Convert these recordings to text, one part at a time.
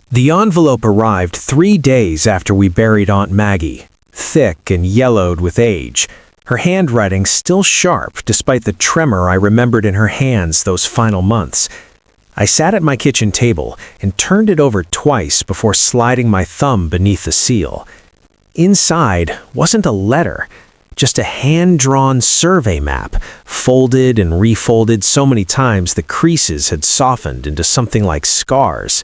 The envelope arrived 3 days after we buried Aunt Maggie, thick and yellowed with age, her handwriting still sharp despite the tremor I remembered in her hands those final months. I sat at my kitchen table and turned it over twice before sliding my thumb beneath the seal. Inside wasn't a letter, just a hand-drawn survey map, folded and refolded so many times the creases had softened into something like scars.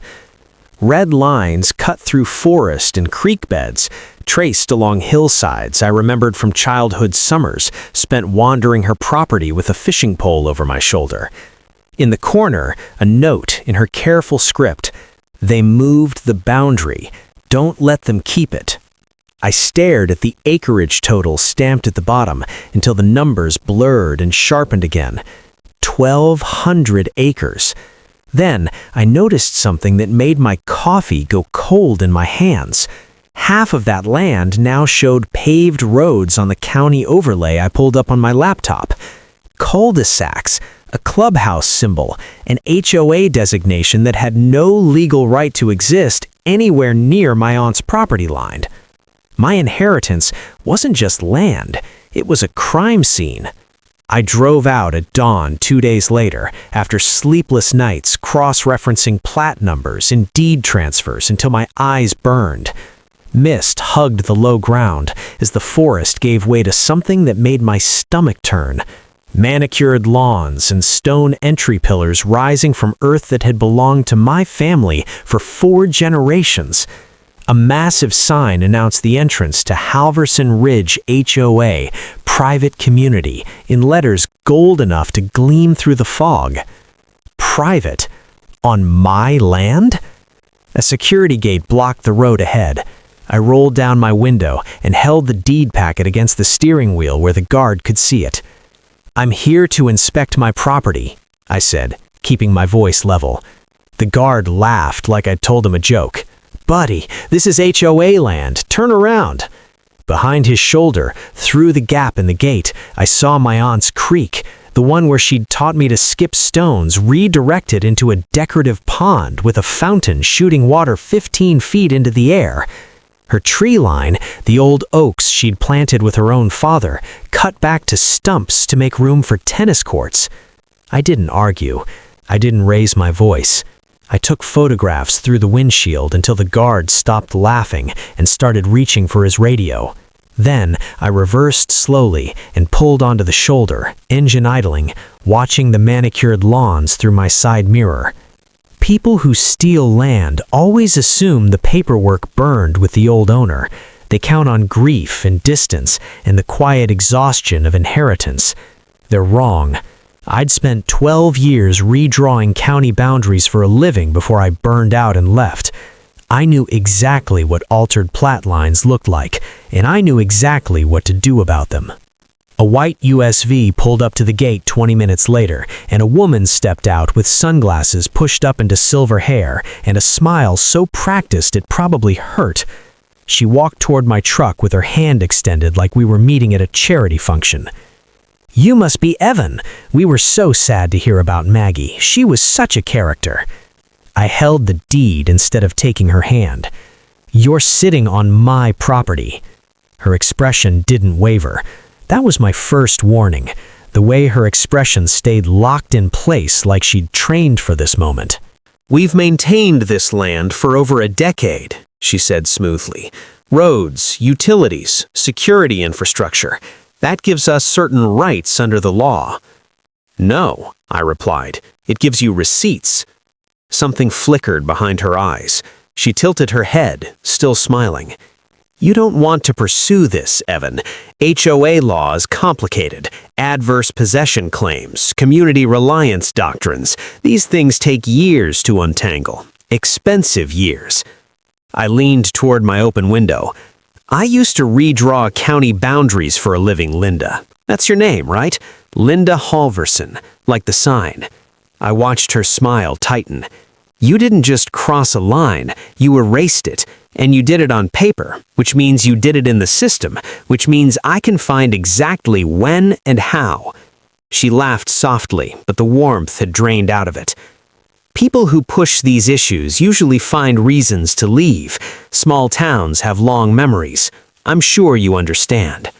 Red lines cut through forest and creek beds, traced along hillsides I remembered from childhood summers spent wandering her property with a fishing pole over my shoulder. In the corner, a note in her careful script, "They moved the boundary. Don't let them keep it." I stared at the acreage total stamped at the bottom until the numbers blurred and sharpened again. 1,200 acres. Then I noticed something that made my coffee go cold in my hands. Half of that land now showed paved roads on the county overlay I pulled up on my laptop. Cul-de-sacs, a clubhouse symbol, an HOA designation that had no legal right to exist anywhere near my aunt's property line. My inheritance wasn't just land, it was a crime scene. I drove out at dawn 2 days later, after sleepless nights cross-referencing plat numbers and deed transfers until my eyes burned. Mist hugged the low ground as the forest gave way to something that made my stomach turn. Manicured lawns and stone entry pillars rising from earth that had belonged to my family for 4 generations. A massive sign announced the entrance to Halverson Ridge HOA, private community, in letters gold enough to gleam through the fog. Private? On my land? A security gate blocked the road ahead. I rolled down my window and held the deed packet against the steering wheel where the guard could see it. "I'm here to inspect my property," I said, keeping my voice level. The guard laughed like I'd told him a joke. "Buddy, this is HOA land. Turn around." Behind his shoulder, through the gap in the gate, I saw my aunt's creek, the one where she'd taught me to skip stones, redirected into a decorative pond with a fountain shooting water 15 feet into the air. Her tree line, the old oaks she'd planted with her own father, cut back to stumps to make room for tennis courts. I didn't argue. I didn't raise my voice. I took photographs through the windshield until the guard stopped laughing and started reaching for his radio. Then I reversed slowly and pulled onto the shoulder, engine idling, watching the manicured lawns through my side mirror. People who steal land always assume the paperwork burned with the old owner. They count on grief and distance and the quiet exhaustion of inheritance. They're wrong. I'd spent 12 years redrawing county boundaries for a living before I burned out and left. I knew exactly what altered plat lines looked like, and I knew exactly what to do about them. A white USV pulled up to the gate 20 minutes later, and a woman stepped out with sunglasses pushed up into silver hair and a smile so practiced it probably hurt. She walked toward my truck with her hand extended like we were meeting at a charity function. "You must be Evan. We were so sad to hear about Maggie. She was such a character." I held the deed instead of taking her hand. "You're sitting on my property." Her expression didn't waver. That was my first warning, the way her expression stayed locked in place like she'd trained for this moment. "We've maintained this land for over a decade," she said smoothly. "Roads, utilities, security infrastructure. That gives us certain rights under the law." "No," I replied. "It gives you receipts." Something flickered behind her eyes. She tilted her head, still smiling. "You don't want to pursue this, Evan. HOA law is complicated. Adverse possession claims, community reliance doctrines. These things take years to untangle. Expensive years." I leaned toward my open window. "I used to redraw county boundaries for a living, Linda. That's your name, right? Linda Halverson, like the sign." I watched her smile tighten. "You didn't just cross a line, you erased it. And you did it on paper, which means you did it in the system, which means I can find exactly when and how." She laughed softly, but the warmth had drained out of it. People who push these issues usually find reasons to leave. Small towns have long memories. I'm sure you understand.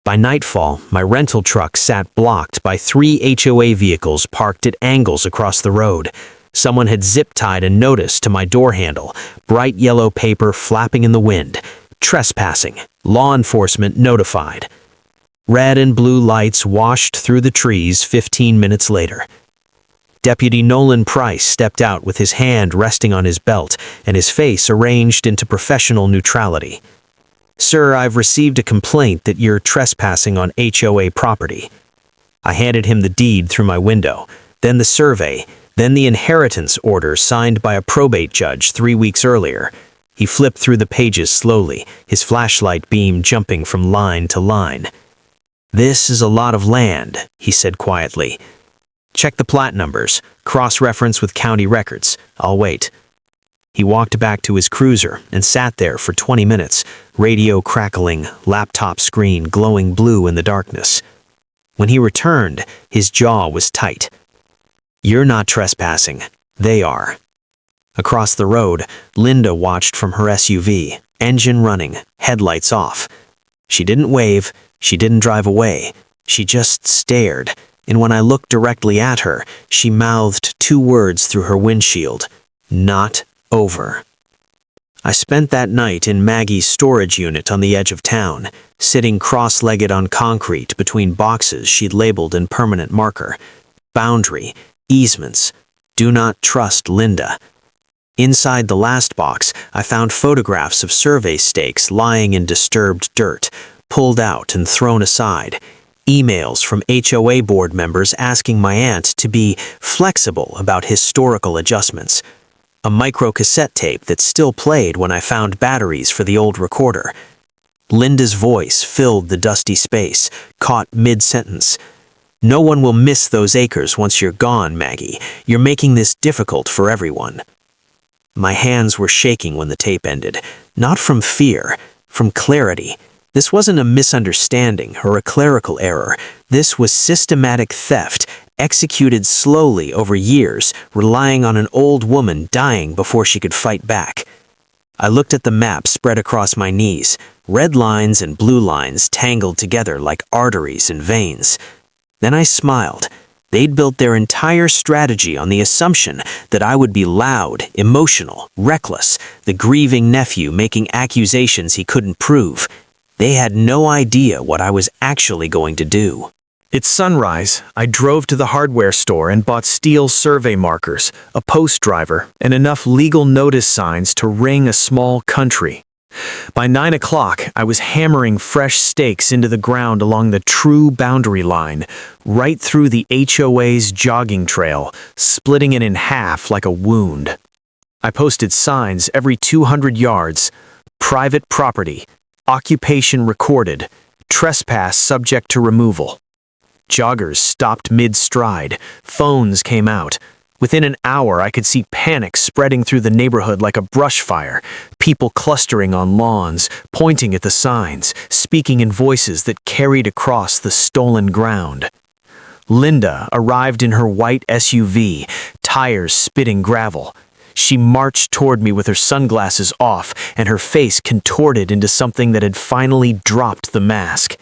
By nightfall, my rental truck sat blocked by 3 HOA vehicles parked at angles across the road. Someone had zip-tied a notice to my door handle, bright yellow paper flapping in the wind. Trespassing. Law enforcement notified. Red and blue lights washed through the trees 15 minutes later. Deputy Nolan Price stepped out with his hand resting on his belt and his face arranged into professional neutrality. "Sir, I've received a complaint that you're trespassing on HOA property." I handed him the deed through my window, then the survey, then the inheritance order signed by a probate judge 3 weeks earlier. He flipped through the pages slowly, his flashlight beam jumping from line to line. "This is a lot of land," he said quietly. "Check the plat numbers, cross-reference with county records. I'll wait." He walked back to his cruiser and sat there for 20 minutes, radio crackling, laptop screen glowing blue in the darkness. When he returned, his jaw was tight. "You're not trespassing. They are." Across the road, Linda watched from her SUV, engine running, headlights off. She didn't wave, she didn't drive away. She just stared, and when I looked directly at her, she mouthed 2 words through her windshield. "Not over." I spent that night in Maggie's storage unit on the edge of town, sitting cross-legged on concrete between boxes she'd labeled in permanent marker. Boundary, easements, do not trust Linda. Inside the last box, I found photographs of survey stakes lying in disturbed dirt, pulled out and thrown aside. Emails from HOA board members asking my aunt to be flexible about historical adjustments. A micro-cassette tape that still played when I found batteries for the old recorder. Linda's voice filled the dusty space, caught mid-sentence. "No one will miss those acres once you're gone, Maggie. You're making this difficult for everyone." My hands were shaking when the tape ended, not from fear, from clarity. This wasn't a misunderstanding or a clerical error. This was systematic theft, executed slowly over years, relying on an old woman dying before she could fight back. I looked at the map spread across my knees, red lines and blue lines tangled together like arteries and veins. Then I smiled. They'd built their entire strategy on the assumption that I would be loud, emotional, reckless, the grieving nephew making accusations he couldn't prove. They had no idea what I was actually going to do. It's sunrise. I drove to the hardware store and bought steel survey markers, a post driver, and enough legal notice signs to ring a small country. By 9 o'clock, I was hammering fresh stakes into the ground along the true boundary line, right through the HOA's jogging trail, splitting it in half like a wound. I posted signs every 200 yards. Private property. Occupation recorded. Trespass subject to removal. Joggers stopped mid-stride. Phones came out. Within an hour, I could see panic spreading through the neighborhood like a brush fire. People clustering on lawns, pointing at the signs, speaking in voices that carried across the stolen ground. Linda arrived in her white SUV, tires spitting gravel. She marched toward me with her sunglasses off and her face contorted into something that had finally dropped the mask.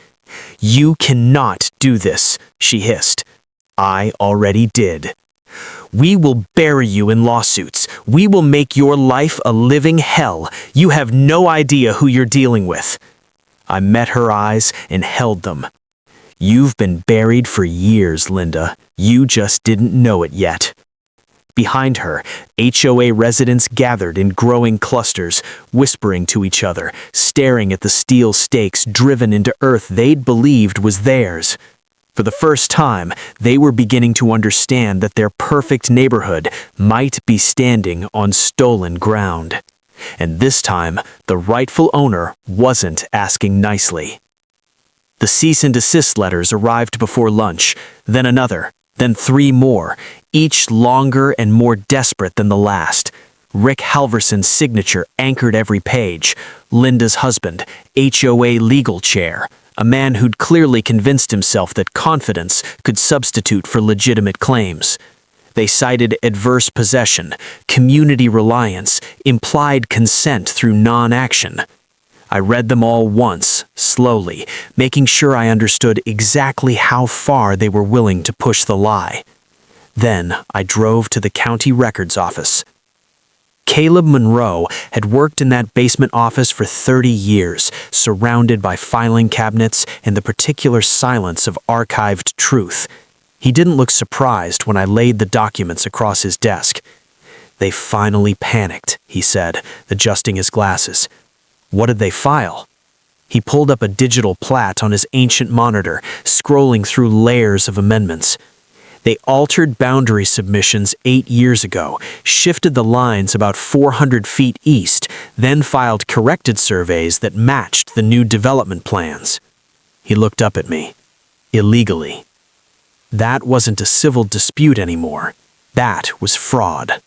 "You cannot do this," she hissed. I already did. "We will bury you in lawsuits. We will make your life a living hell. You have no idea who you're dealing with." I met her eyes and held them. "You've been buried for years, Linda. You just didn't know it yet." Behind her, HOA residents gathered in growing clusters, whispering to each other, staring at the steel stakes driven into earth they'd believed was theirs. For the first time, they were beginning to understand that their perfect neighborhood might be standing on stolen ground. And this time, the rightful owner wasn't asking nicely. The cease and desist letters arrived before lunch, then another, then 3 more, each longer and more desperate than the last. Rick Halverson's signature anchored every page. Linda's husband, HOA legal chair, a man who'd clearly convinced himself that confidence could substitute for legitimate claims. They cited adverse possession, community reliance, implied consent through non-action. I read them all once, slowly, making sure I understood exactly how far they were willing to push the lie. Then I drove to the county records office. Caleb Monroe had worked in that basement office for 30 years, surrounded by filing cabinets and the particular silence of archived truth. He didn't look surprised when I laid the documents across his desk. "They finally panicked," he said, adjusting his glasses. "What did they file?" He pulled up a digital plat on his ancient monitor, scrolling through layers of amendments. They altered boundary submissions 8 years ago, shifted the lines about 400 feet east, then filed corrected surveys that matched the new development plans. He looked up at me. "Illegally." That wasn't a civil dispute anymore. That was fraud.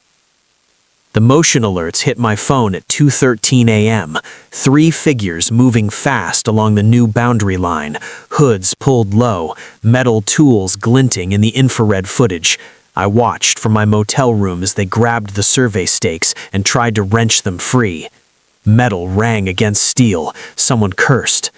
The motion alerts hit my phone at 2:13 a.m., 3 figures moving fast along the new boundary line, hoods pulled low, metal tools glinting in the infrared footage. I watched from my motel room as they grabbed the survey stakes and tried to wrench them free. Metal rang against steel. Someone cursed.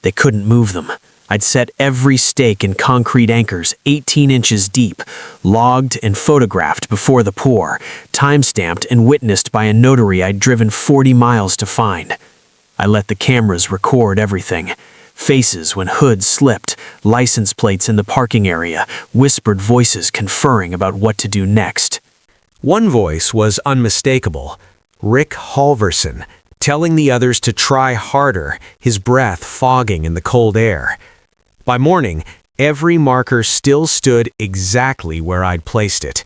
They couldn't move them. I'd set every stake in concrete anchors 18 inches deep, logged and photographed before the pour, time-stamped and witnessed by a notary I'd driven 40 miles to find. I let the cameras record everything. Faces when hoods slipped, license plates in the parking area, whispered voices conferring about what to do next. One voice was unmistakable. Rick Halverson, telling the others to try harder, his breath fogging in the cold air. By morning, every marker still stood exactly where I'd placed it.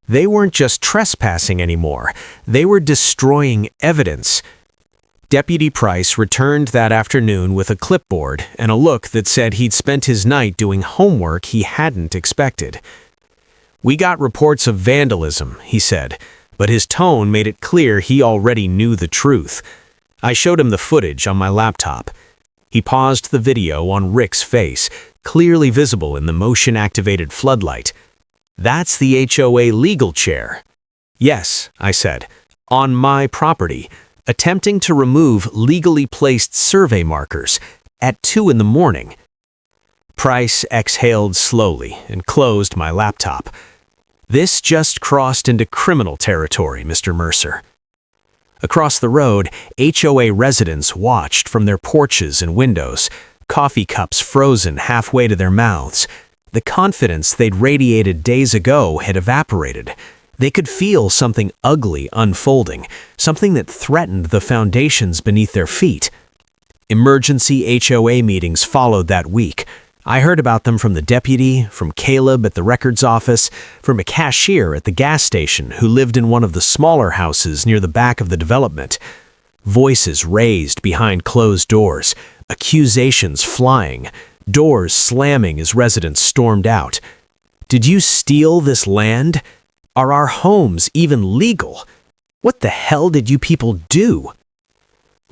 They weren't just trespassing anymore. They were destroying evidence. Deputy Price returned that afternoon with a clipboard and a look that said he'd spent his night doing homework he hadn't expected. "We got reports of vandalism," he said, but his tone made it clear he already knew the truth. I showed him the footage on my laptop. He paused the video on Rick's face, clearly visible in the motion-activated floodlight. "That's the HOA legal chair." "Yes," I said, "on my property, attempting to remove legally placed survey markers at 2 in the morning. Price exhaled slowly and closed my laptop. "This just crossed into criminal territory, Mr. Mercer." Across the road, HOA residents watched from their porches and windows, coffee cups frozen halfway to their mouths. The confidence they'd radiated days ago had evaporated. They could feel something ugly unfolding, something that threatened the foundations beneath their feet. Emergency HOA meetings followed that week. I heard about them from the deputy, from Caleb at the records office, from a cashier at the gas station who lived in one of the smaller houses near the back of the development. Voices raised behind closed doors, accusations flying, doors slamming as residents stormed out. "Did you steal this land? Are our homes even legal? What the hell did you people do?"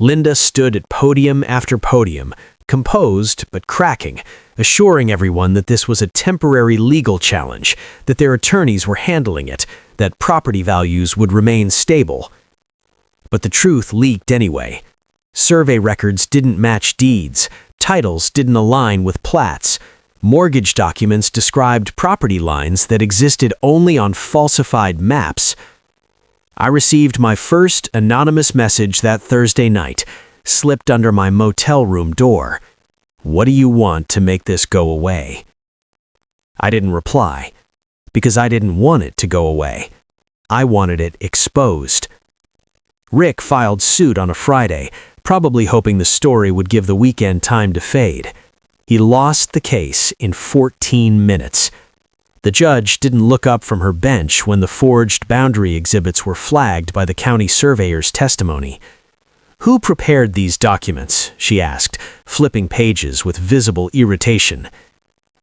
Linda stood at podium after podium, composed but cracking, assuring everyone that this was a temporary legal challenge, that their attorneys were handling it, that property values would remain stable. But the truth leaked anyway. Survey records didn't match deeds, titles didn't align with plats, mortgage documents described property lines that existed only on falsified maps. I received my first anonymous message that Thursday night, slipped under my motel room door. "What do you want to make this go away?" I didn't reply, because I didn't want it to go away. I wanted it exposed. Rick filed suit on a Friday, probably hoping the story would give the weekend time to fade. He lost the case in 14 minutes. The judge didn't look up from her bench when the forged boundary exhibits were flagged by the county surveyor's testimony. "Who prepared these documents?" she asked, flipping pages with visible irritation.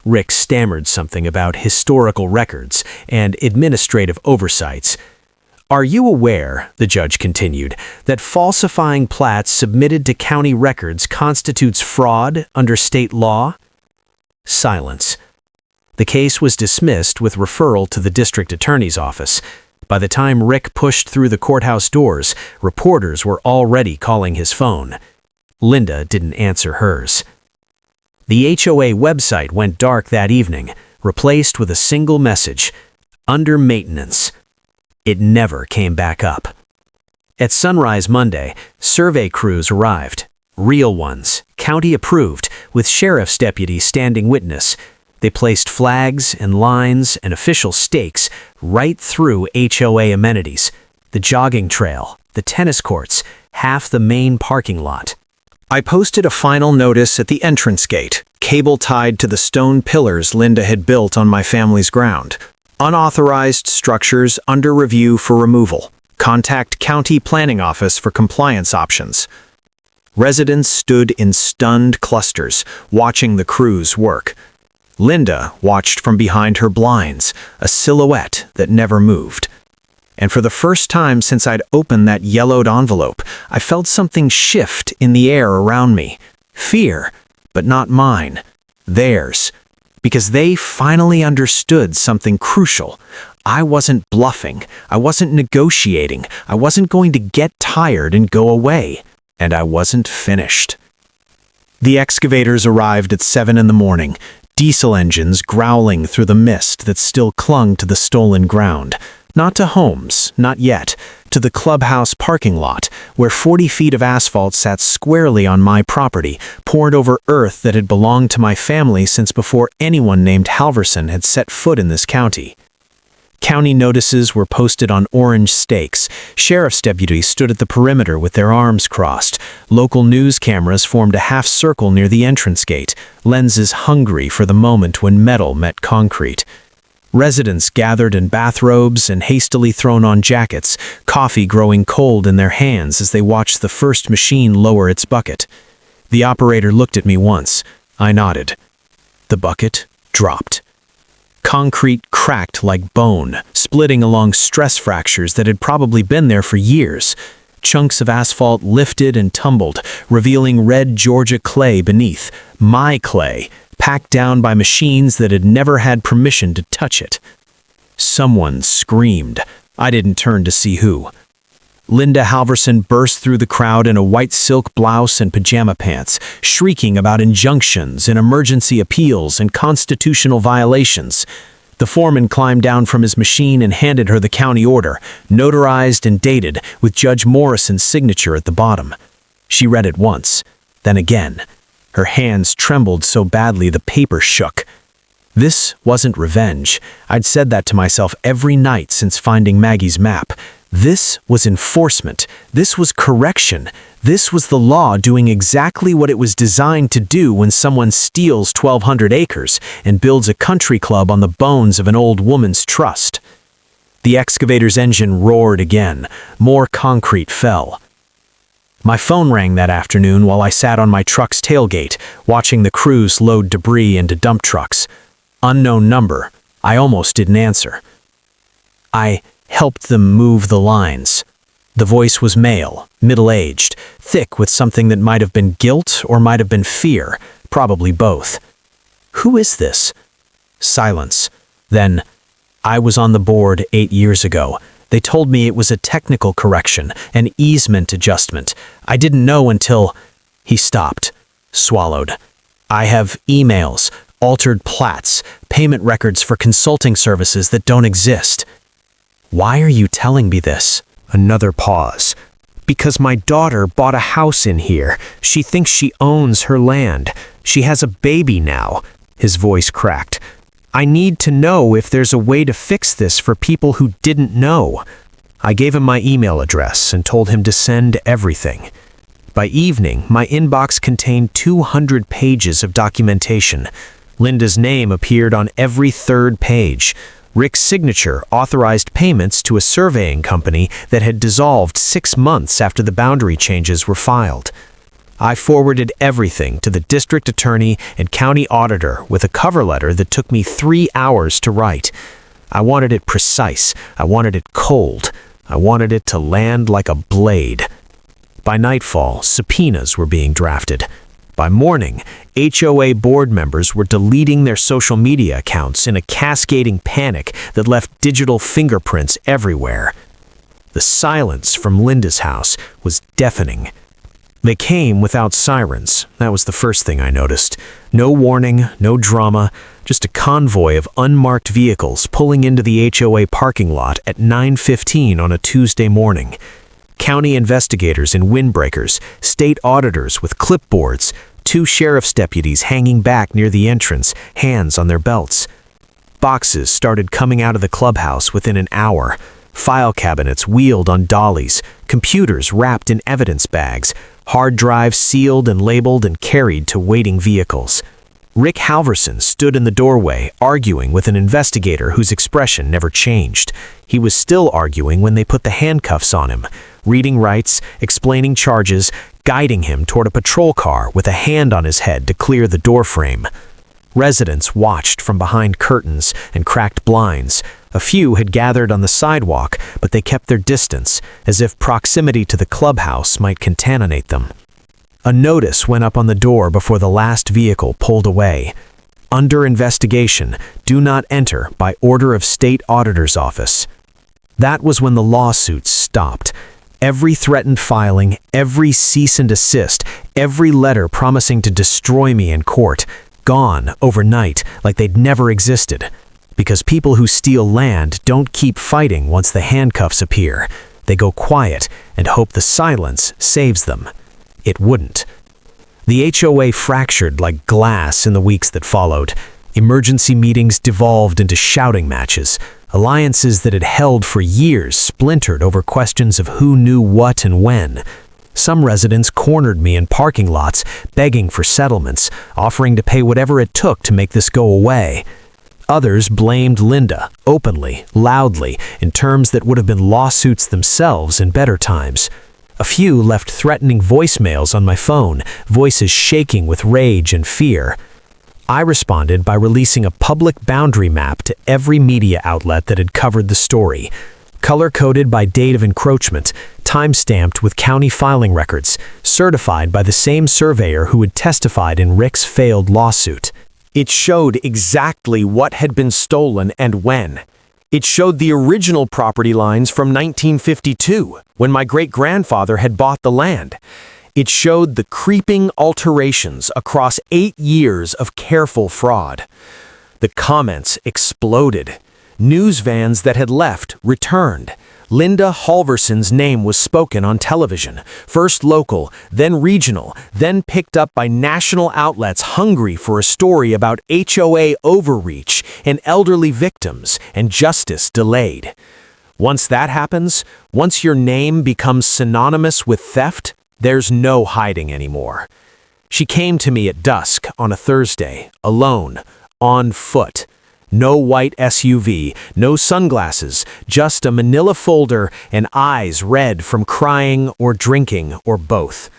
Rick stammered something about historical records and administrative oversights. "Are you aware," the judge continued, "that falsifying plats submitted to county records constitutes fraud under state law?" Silence. The case was dismissed with referral to the district attorney's office. By the time Rick pushed through the courthouse doors, reporters were already calling his phone. Linda didn't answer hers. The HOA website went dark that evening, replaced with a single message: under maintenance. It never came back up. At sunrise Monday, survey crews arrived. Real ones, county approved, with sheriff's deputies standing witness. They placed flags and lines and official stakes right through HOA amenities: the jogging trail, the tennis courts, half the main parking lot. I posted a final notice at the entrance gate, cable tied to the stone pillars Linda had built on my family's ground. Unauthorized structures under review for removal. Contact County Planning Office for compliance options. Residents stood in stunned clusters, watching the crews work. Linda watched from behind her blinds, a silhouette that never moved. And for the first time since I'd opened that yellowed envelope, I felt something shift in the air around me. Fear, but not mine. Theirs. Because they finally understood something crucial. I wasn't bluffing. I wasn't negotiating. I wasn't going to get tired and go away. And I wasn't finished. The excavators arrived at 7 in the morning, diesel engines growling through the mist that still clung to the stolen ground. Not to homes, not yet, to the clubhouse parking lot, where 40 feet of asphalt sat squarely on my property, poured over earth that had belonged to my family since before anyone named Halverson had set foot in this county. County notices were posted on orange stakes. Sheriff's deputies stood at the perimeter with their arms crossed. Local news cameras formed a half circle near the entrance gate, lenses hungry for the moment when metal met concrete. Residents gathered in bathrobes and hastily thrown on jackets, coffee growing cold in their hands as they watched the first machine lower its bucket. The operator looked at me once. I nodded. The bucket dropped. Concrete cracked like bone, splitting along stress fractures that had probably been there for years. Chunks of asphalt lifted and tumbled, revealing red Georgia clay beneath. My clay, packed down by machines that had never had permission to touch it. Someone screamed. I didn't turn to see who. Linda Halverson burst through the crowd in a white silk blouse and pajama pants, shrieking about injunctions and emergency appeals and constitutional violations. The foreman climbed down from his machine and handed her the county order, notarized and dated, with Judge Morrison's signature at the bottom. She read it once, then again. Her hands trembled so badly the paper shook. This wasn't revenge. I'd said that to myself every night since finding Maggie's map. This was enforcement. This was correction. This was the law doing exactly what it was designed to do when someone steals 1,200 acres and builds a country club on the bones of an old woman's trust. The excavator's engine roared again. More concrete fell. My phone rang that afternoon while I sat on my truck's tailgate, watching the crews load debris into dump trucks. Unknown number. I almost didn't answer. I helped them move the lines. The voice was male, middle-aged, thick with something that might have been guilt or might have been fear, probably both. Who is this? Silence. Then, I was on the board 8 years ago. They told me it was a technical correction, an easement adjustment. I didn't know until... He stopped, swallowed. I have emails, altered plats, payment records for consulting services that don't exist. Why are you telling me this? Another pause. Because my daughter bought a house in here. She thinks she owns her land. She has a baby now. His voice cracked. I need to know if there's a way to fix this for people who didn't know. I gave him my email address and told him to send everything. By evening, my inbox contained 200 pages of documentation. Linda's name appeared on every third page. Rick's signature authorized payments to a surveying company that had dissolved 6 months after the boundary changes were filed. I forwarded everything to the district attorney and county auditor with a cover letter that took me 3 hours to write. I wanted it precise. I wanted it cold. I wanted it to land like a blade. By nightfall, subpoenas were being drafted. By morning, HOA board members were deleting their social media accounts in a cascading panic that left digital fingerprints everywhere. The silence from Linda's house was deafening. They came without sirens. That was the first thing I noticed. No warning, no drama, just a convoy of unmarked vehicles pulling into the HOA parking lot at 9:15 on a Tuesday morning. County investigators in windbreakers, state auditors with clipboards, 2 sheriff's deputies hanging back near the entrance, hands on their belts. Boxes started coming out of the clubhouse within an hour. File cabinets wheeled on dollies, computers wrapped in evidence bags, hard drives sealed and labeled and carried to waiting vehicles. Rick Halverson stood in the doorway, arguing with an investigator whose expression never changed. He was still arguing when they put the handcuffs on him, reading rights, explaining charges, guiding him toward a patrol car with a hand on his head to clear the doorframe. Residents watched from behind curtains and cracked blinds. A few had gathered on the sidewalk, but they kept their distance, as if proximity to the clubhouse might contaminate them. A notice went up on the door before the last vehicle pulled away. Under investigation, do not enter by order of State Auditor's Office. That was when the lawsuits stopped. Every threatened filing, every cease and desist, every letter promising to destroy me in court, gone overnight like they'd never existed. Because people who steal land don't keep fighting once the handcuffs appear. They go quiet and hope the silence saves them. It wouldn't. The HOA fractured like glass in the weeks that followed. Emergency meetings devolved into shouting matches. Alliances that had held for years splintered over questions of who knew what and when. Some residents cornered me in parking lots, begging for settlements, offering to pay whatever it took to make this go away. Others blamed Linda, openly, loudly, in terms that would have been lawsuits themselves in better times. A few left threatening voicemails on my phone, voices shaking with rage and fear. I responded by releasing a public boundary map to every media outlet that had covered the story, color-coded by date of encroachment, time-stamped with county filing records, certified by the same surveyor who had testified in Rick's failed lawsuit. It showed exactly what had been stolen and when. It showed the original property lines from 1952, when my great-grandfather had bought the land. It showed the creeping alterations across 8 years of careful fraud. The comments exploded. News vans that had left returned. Linda Halverson's name was spoken on television, first local, then regional, then picked up by national outlets hungry for a story about HOA overreach and elderly victims and justice delayed. Once that happens, once your name becomes synonymous with theft, there's no hiding anymore. She came to me at dusk on a Thursday, alone, on foot. No white SUV, no sunglasses, just a manila folder and eyes red from crying or drinking or both.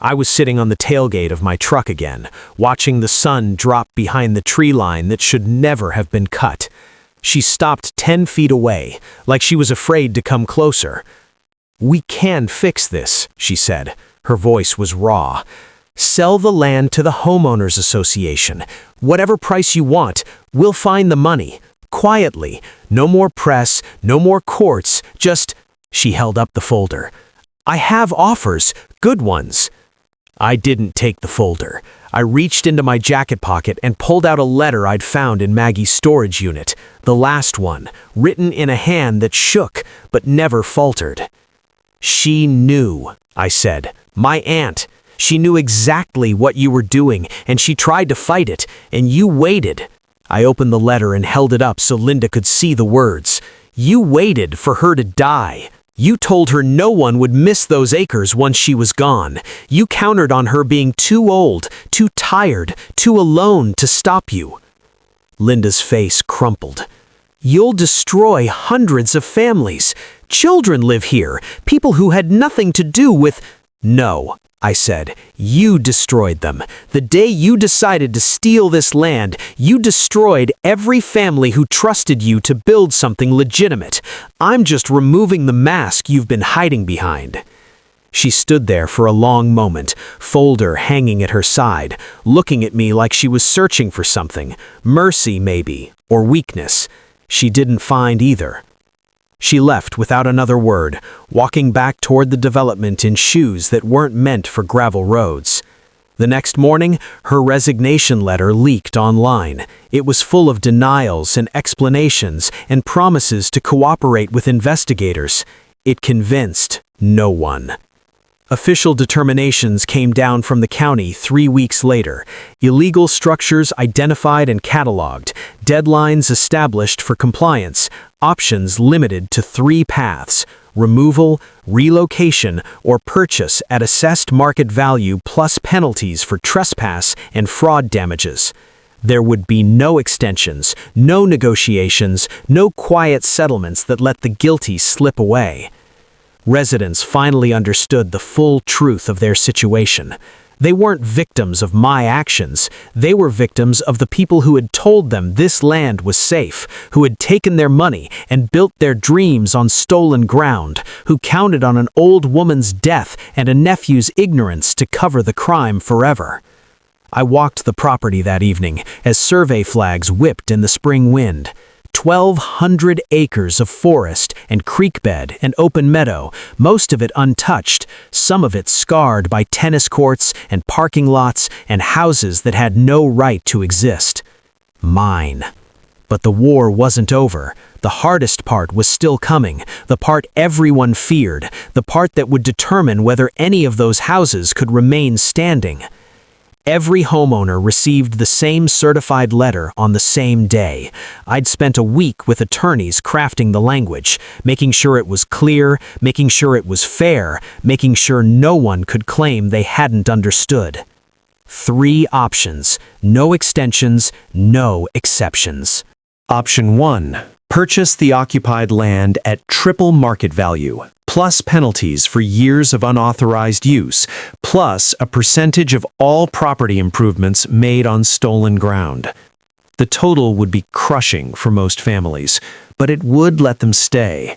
I was sitting on the tailgate of my truck again, watching the sun drop behind the tree line that should never have been cut. She stopped 10 feet away, like she was afraid to come closer. "We can fix this," she said. Her voice was raw. "Sell the land to the homeowners association. Whatever price you want, we'll find the money. Quietly. No more press, no more courts, just—" She held up the folder. "I have offers, good ones." I didn't take the folder. I reached into my jacket pocket and pulled out a letter I'd found in Maggie's storage unit, the last one, written in a hand that shook but never faltered. "She knew," I said. "My aunt. She knew exactly what you were doing, and she tried to fight it, and you waited." I opened the letter and held it up so Linda could see the words. "You waited for her to die. You told her no one would miss those acres once she was gone. You countered on her being too old, too tired, too alone to stop you." Linda's face crumpled. "You'll destroy hundreds of families. Children live here, people who had nothing to do with—" "No," I said, "you destroyed them. The day you decided to steal this land, you destroyed every family who trusted you to build something legitimate. I'm just removing the mask you've been hiding behind." She stood there for a long moment, folder hanging at her side, looking at me like she was searching for something, mercy maybe, or weakness. She didn't find either. She left without another word, walking back toward the development in shoes that weren't meant for gravel roads. The next morning, her resignation letter leaked online. It was full of denials and explanations and promises to cooperate with investigators. It convinced no one. Official determinations came down from the county 3 weeks later. Illegal structures identified and cataloged, deadlines established for compliance, options limited to 3 paths: removal, relocation, or purchase at assessed market value plus penalties for trespass and fraud damages. There would be no extensions, no negotiations, no quiet settlements that let the guilty slip away. Residents finally understood the full truth of their situation. They weren't victims of my actions. They were victims of the people who had told them this land was safe, who had taken their money and built their dreams on stolen ground, who counted on an old woman's death and a nephew's ignorance to cover the crime forever. I walked the property that evening as survey flags whipped in the spring wind. 1,200 acres of forest and creek bed and open meadow, most of it untouched, some of it scarred by tennis courts and parking lots and houses that had no right to exist. Mine. But the war wasn't over. The hardest part was still coming, the part everyone feared, the part that would determine whether any of those houses could remain standing. Every homeowner received the same certified letter on the same day. I'd spent a week with attorneys crafting the language, making sure it was clear, making sure it was fair, making sure no one could claim they hadn't understood. 3 options, no extensions, no exceptions. Option 1. Purchase the occupied land at triple market value, plus penalties for years of unauthorized use, plus a percentage of all property improvements made on stolen ground. The total would be crushing for most families, but it would let them stay.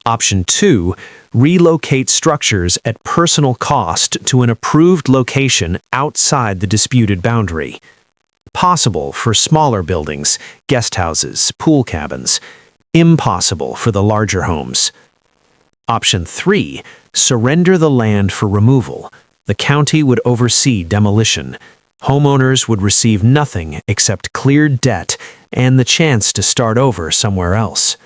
Option 2. Relocate structures at personal cost to an approved location outside the disputed boundary. Possible for smaller buildings, guest houses, pool cabins. Impossible for the larger homes. Option 3. Surrender the land for removal. The county would oversee demolition. Homeowners would receive nothing except cleared debt and the chance to start over somewhere else.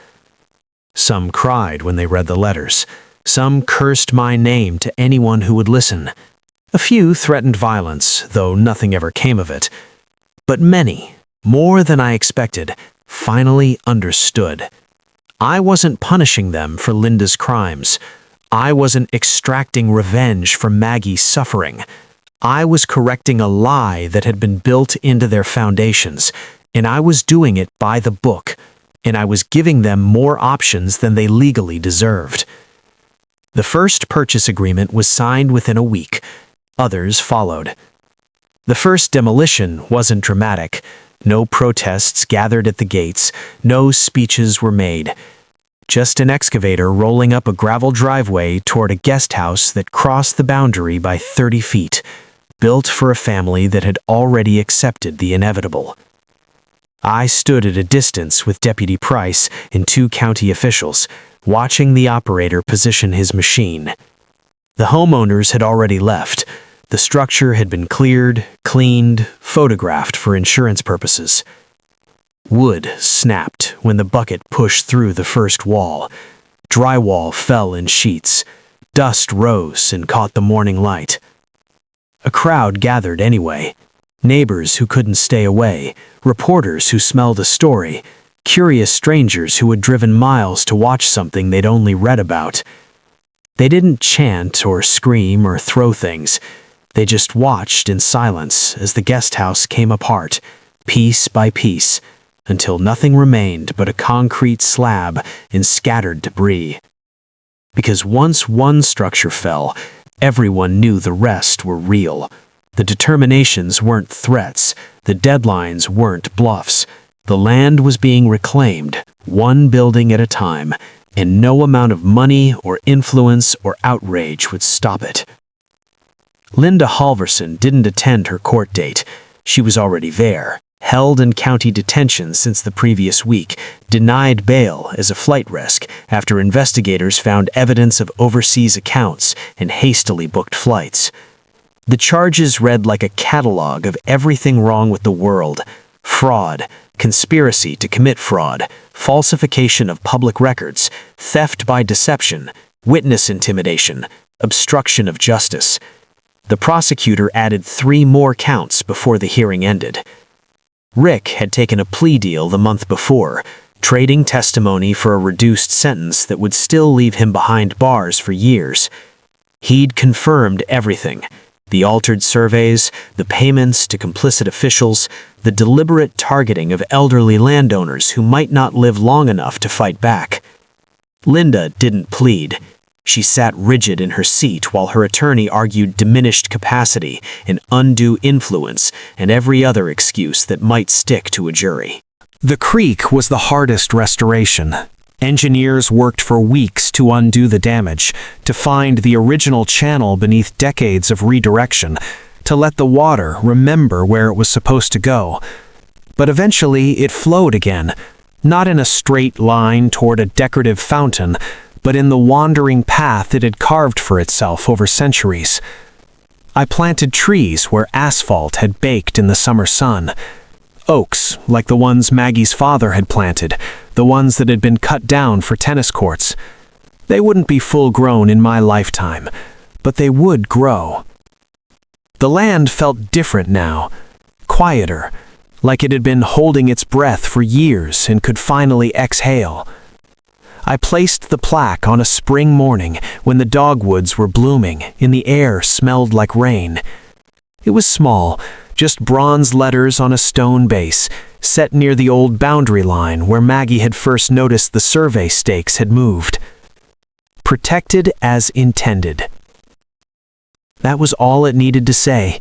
Some cried when they read the letters. Some cursed my name to anyone who would listen. A few threatened violence, though nothing ever came of it. But many, more than I expected, finally understood. I wasn't punishing them for Linda's crimes. I wasn't extracting revenge for Maggie's suffering. I was correcting a lie that had been built into their foundations, and I was doing it by the book, and I was giving them more options than they legally deserved. The first purchase agreement was signed within a week. Others followed. The first demolition wasn't dramatic. No protests gathered at the gates. No speeches were made. Just an excavator rolling up a gravel driveway toward a guest house that crossed the boundary by 30 feet, built for a family that had already accepted the inevitable. I stood at a distance with Deputy Price and 2 county officials, watching the operator position his machine. The homeowners had already left. The structure had been cleared, cleaned, photographed for insurance purposes. Wood snapped when the bucket pushed through the first wall. Drywall fell in sheets. Dust rose and caught the morning light. A crowd gathered anyway. Neighbors who couldn't stay away, reporters who smelled a story, curious strangers who had driven miles to watch something they'd only read about. They didn't chant or scream or throw things. They just watched in silence as the guest house came apart, piece by piece, until nothing remained but a concrete slab and scattered debris. Because once one structure fell, everyone knew the rest were real. The determinations weren't threats. The deadlines weren't bluffs. The land was being reclaimed, one building at a time, and no amount of money or influence or outrage would stop it. Linda Halverson didn't attend her court date. She was already there, held in county detention since the previous week, denied bail as a flight risk after investigators found evidence of overseas accounts and hastily booked flights. The charges read like a catalog of everything wrong with the world: fraud, conspiracy to commit fraud, falsification of public records, theft by deception, witness intimidation, obstruction of justice. The prosecutor added 3 more counts before the hearing ended. Rick had taken a plea deal the month before, trading testimony for a reduced sentence that would still leave him behind bars for years. He'd confirmed everything: the altered surveys, the payments to complicit officials, the deliberate targeting of elderly landowners who might not live long enough to fight back. Linda didn't plead. She sat rigid in her seat while her attorney argued diminished capacity and undue influence and every other excuse that might stick to a jury. The creek was the hardest restoration. Engineers worked for weeks to undo the damage, to find the original channel beneath decades of redirection, to let the water remember where it was supposed to go. But eventually it flowed again, not in a straight line toward a decorative fountain, but in the wandering path it had carved for itself over centuries. I planted trees where asphalt had baked in the summer sun. Oaks, like the ones Maggie's father had planted, the ones that had been cut down for tennis courts. They wouldn't be full-grown in my lifetime, but they would grow. The land felt different now, quieter, like it had been holding its breath for years and could finally exhale. I placed the plaque on a spring morning when the dogwoods were blooming and the air smelled like rain. It was small, just bronze letters on a stone base, set near the old boundary line where Maggie had first noticed the survey stakes had moved. Protected as intended. That was all it needed to say.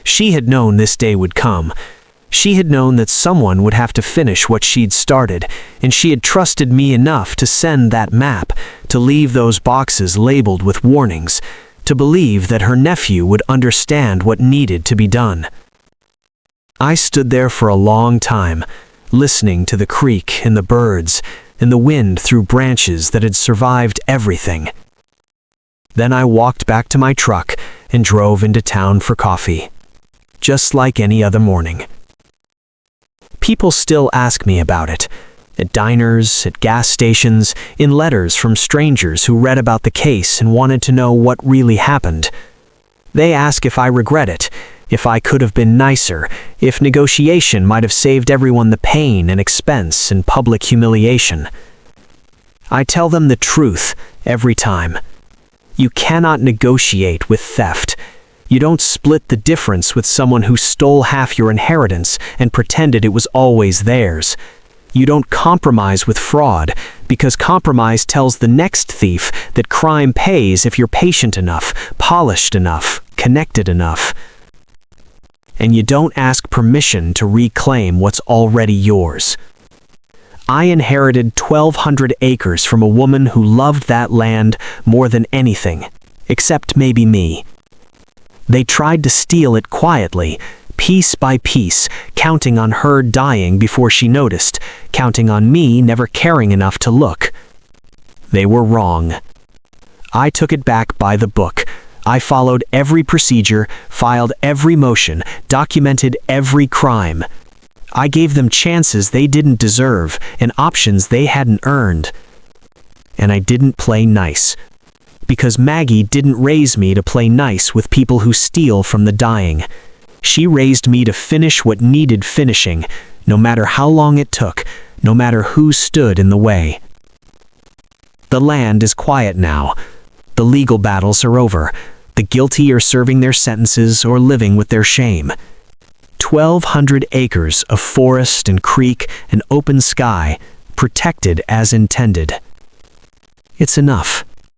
She had known this day would come. She had known that someone would have to finish what she'd started, and she had trusted me enough to send that map, to leave those boxes labeled with warnings, to believe that her nephew would understand what needed to be done. I stood there for a long time, listening to the creek and the birds and the wind through branches that had survived everything. Then I walked back to my truck and drove into town for coffee, just like any other morning. People still ask me about it, at diners, at gas stations, in letters from strangers who read about the case and wanted to know what really happened. They ask if I regret it, if I could have been nicer, if negotiation might have saved everyone the pain and expense and public humiliation. I tell them the truth every time. You cannot negotiate with theft. You don't split the difference with someone who stole half your inheritance and pretended it was always theirs. You don't compromise with fraud, because compromise tells the next thief that crime pays if you're patient enough, polished enough, connected enough. And you don't ask permission to reclaim what's already yours. I inherited 1,200 acres from a woman who loved that land more than anything, except maybe me. They tried to steal it quietly, piece by piece, counting on her dying before she noticed, counting on me never caring enough to look. They were wrong. I took it back by the book. I followed every procedure, filed every motion, documented every crime. I gave them chances they didn't deserve and options they hadn't earned. And I didn't play nice. Because Maggie didn't raise me to play nice with people who steal from the dying. She raised me to finish what needed finishing, no matter how long it took, no matter who stood in the way. The land is quiet now. The legal battles are over. The guilty are serving their sentences or living with their shame. 1,200 acres of forest and creek and open sky, protected as intended. It's enough.